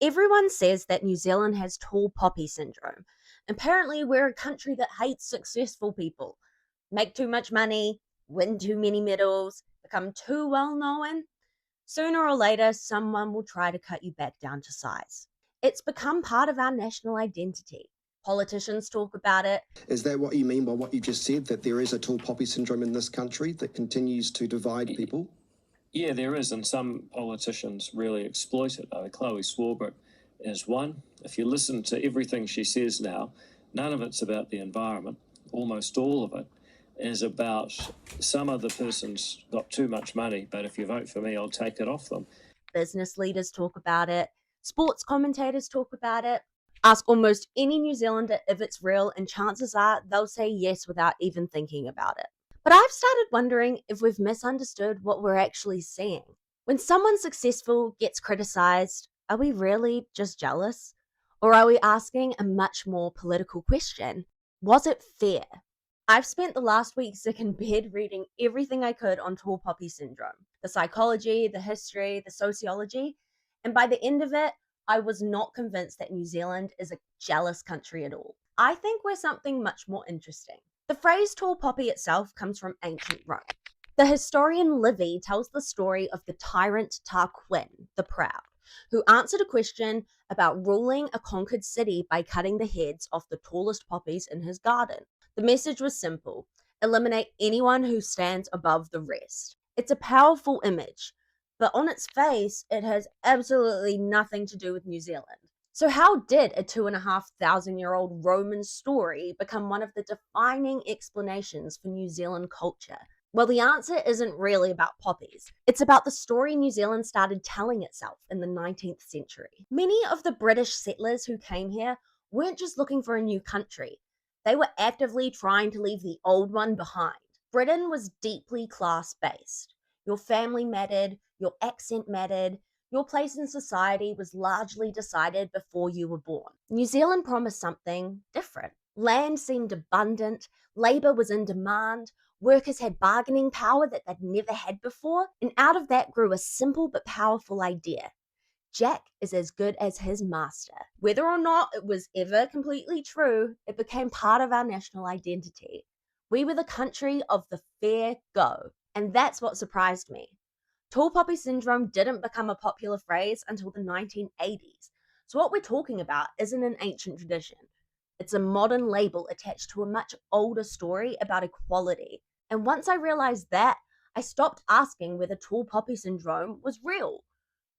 Everyone says that New Zealand has tall poppy syndrome. Apparently, we're a country that hates successful people, make too much money, win too many medals, become too well known. Sooner or later, someone will try to cut you back down to size. It's become part of our national identity. Politicians talk about it. Is that what you mean by what you just said, that there is a tall poppy syndrome in this country that continues to divide people? Yeah, there is, and some politicians really exploit it. Chloe Swarbrick is one. If you listen to everything she says now, none of it's about the environment. Almost all of it is about some other person's got too much money, but if you vote for me, I'll take it off them. Business leaders talk about it. Sports commentators talk about it. Ask almost any New Zealander if it's real, and chances are they'll say yes without even thinking about it. But I've started wondering if we've misunderstood what we're actually seeing. When someone successful gets criticized, are we really just jealous? Or are we asking a much more political question? Was it fair? I've spent the last week sick in bed reading everything I could on tall poppy syndrome, the psychology, the history, the sociology, and by the end of it, I was not convinced that New Zealand is a jealous country at all. I think we're something much more interesting. The phrase tall poppy itself comes from ancient Rome. The historian Livy tells the story of the tyrant Tarquin, the Proud, who answered a question about ruling a conquered city by cutting the heads off the tallest poppies in his garden. The message was simple: eliminate anyone who stands above the rest. It's a powerful image, but on its face, it has absolutely nothing to do with New Zealand. So, how did a 2,500-year-old Roman story become one of the defining explanations for New Zealand culture? Well, the answer isn't really about poppies. It's about the story New Zealand started telling itself in the 19th century. Many of the British settlers who came here weren't just looking for a new country, they were actively trying to leave the old one behind. Britain was deeply class based. Your family mattered, your accent mattered, your place in society was largely decided before you were born. New Zealand promised something different. Land seemed abundant, labour was in demand, workers had bargaining power that they'd never had before, and out of that grew a simple but powerful idea: Jack is as good as his master. Whether or not it was ever completely true, it became part of our national identity. We were the country of the fair go, and that's what surprised me. Tall poppy syndrome didn't become a popular phrase until the 1980s, so what we're talking about isn't an ancient tradition. It's a modern label attached to a much older story about equality. And once I realized that, I stopped asking whether tall poppy syndrome was real.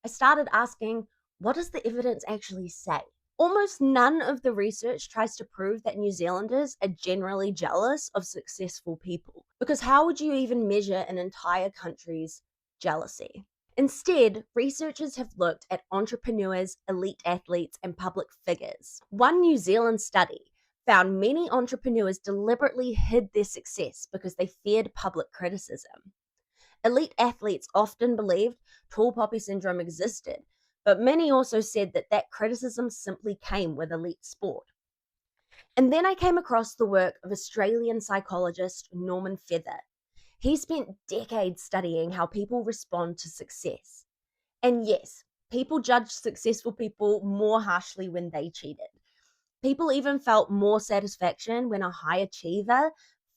I started asking, what does the evidence actually say? Almost none of the research tries to prove that New Zealanders are generally jealous of successful people, because how would you even measure an entire country's jealousy? Instead, researchers have looked at entrepreneurs, elite athletes, and public figures. One New Zealand study found many entrepreneurs deliberately hid their success because they feared public criticism. Elite athletes often believed tall poppy syndrome existed, but many also said that that criticism simply came with elite sport. And then I came across the work of Australian psychologist Norman Feather. He spent decades studying how people respond to success. And yes, people judged successful people more harshly when they cheated. People even felt more satisfaction when a high achiever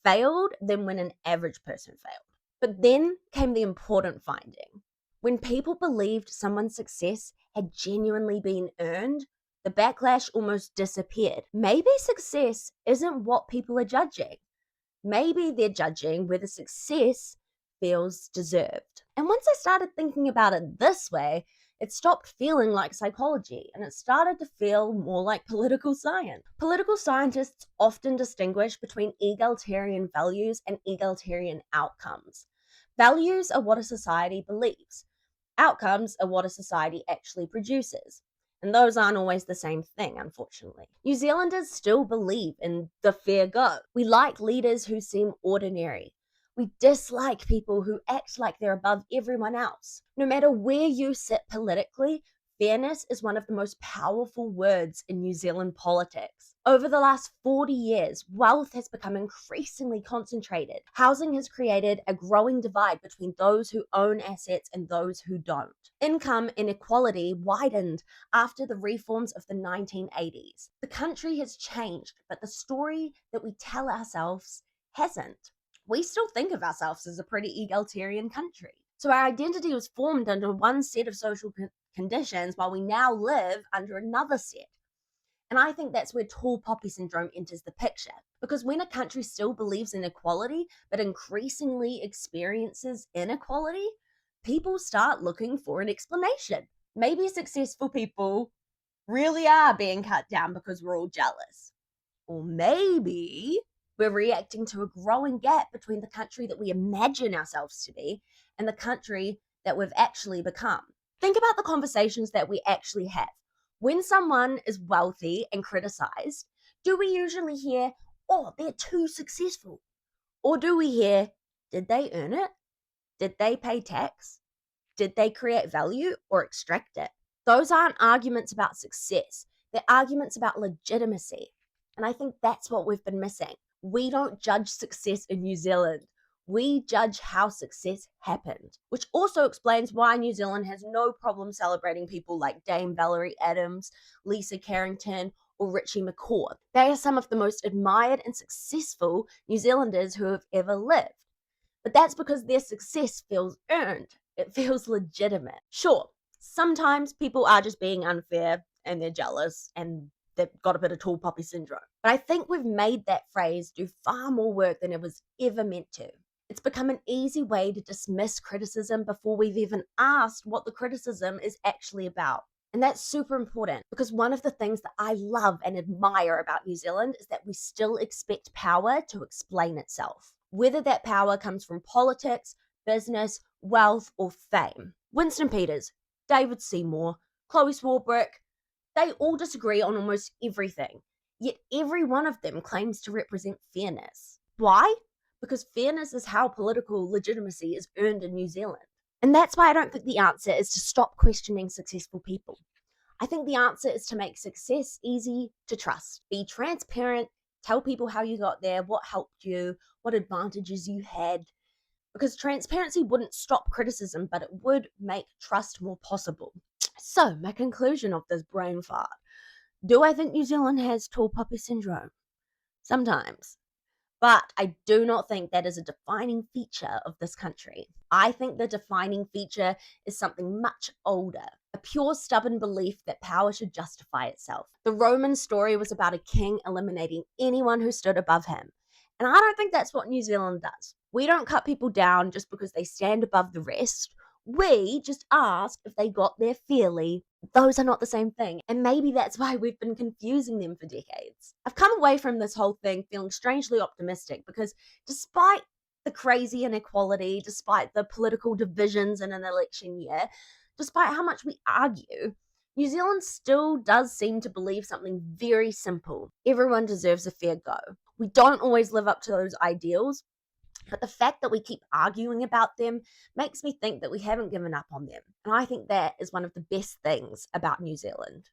failed than when an average person failed. But then came the important finding. When people believed someone's success had genuinely been earned, the backlash almost disappeared. Maybe success isn't what people are judging. Maybe they're judging whether success feels deserved. And once I started thinking about it this way, it stopped feeling like psychology and it started to feel more like political science. Political scientists often distinguish between egalitarian values and egalitarian outcomes. Values are what a society believes. Outcomes are what a society actually produces. And those aren't always the same thing, unfortunately. New Zealanders still believe in the fair go. We like leaders who seem ordinary. We dislike people who act like they're above everyone else. No matter where you sit politically, Fairness is one of the most powerful words in New Zealand politics. Over the last 40 years, wealth has become increasingly concentrated. Housing has created a growing divide between those who own assets and those who don't. Income inequality widened after the reforms of the 1980s. The country has changed, but the story that we tell ourselves hasn't. We still think of ourselves as a pretty egalitarian country. So our identity was formed under one set of social conditions while we now live under another set. And I think that's where tall poppy syndrome enters the picture. Because when a country still believes in equality, but increasingly experiences inequality, people start looking for an explanation. Maybe successful people really are being cut down because we're all jealous. Or maybe we're reacting to a growing gap between the country that we imagine ourselves to be and the country that we've actually become. Think about the conversations that we actually have. When someone is wealthy and criticized, do we usually hear, oh, they're too successful? Or do we hear, did they earn it? Did they pay tax? Did they create value or extract it? Those aren't arguments about success. They're arguments about legitimacy. And I think that's what we've been missing. We don't judge success in New Zealand. We judge how success happened, which also explains why New Zealand has no problem celebrating people like Dame Valerie Adams, Lisa Carrington, or Richie McCaw. They are some of the most admired and successful New Zealanders who have ever lived. But that's because their success feels earned. It feels legitimate. Sure, sometimes people are just being unfair and they're jealous and they've got a bit of tall poppy syndrome. But I think we've made that phrase do far more work than it was ever meant to. It's become an easy way to dismiss criticism before we've even asked what the criticism is actually about. And that's super important because one of the things that I love and admire about New Zealand is that we still expect power to explain itself, whether that power comes from politics, business, wealth, or fame. Winston Peters, David Seymour, Chloe Swarbrick, they all disagree on almost everything, yet every one of them claims to represent fairness. Why? Because fairness is how political legitimacy is earned in New Zealand. And that's why I don't think the answer is to stop questioning successful people. I think the answer is to make success easy to trust. Be transparent, tell people how you got there, what helped you, what advantages you had. Because transparency wouldn't stop criticism, but it would make trust more possible. So, my conclusion of this brain fart. Do I think New Zealand has tall poppy syndrome? Sometimes. But I do not think that is a defining feature of this country. I think the defining feature is something much older, a pure stubborn belief that power should justify itself. The Roman story was about a king eliminating anyone who stood above him. And I don't think that's what New Zealand does. We don't cut people down just because they stand above the rest. We just ask if they got there fairly. Those are not the same thing, and maybe that's why we've been confusing them for decades. I've come away from this whole thing feeling strangely optimistic because despite the crazy inequality, despite the political divisions in an election year, despite how much we argue, New Zealand still does seem to believe something very simple. Everyone deserves a fair go. We don't always live up to those ideals, but the fact that we keep arguing about them makes me think that we haven't given up on them. And I think that is one of the best things about New Zealand.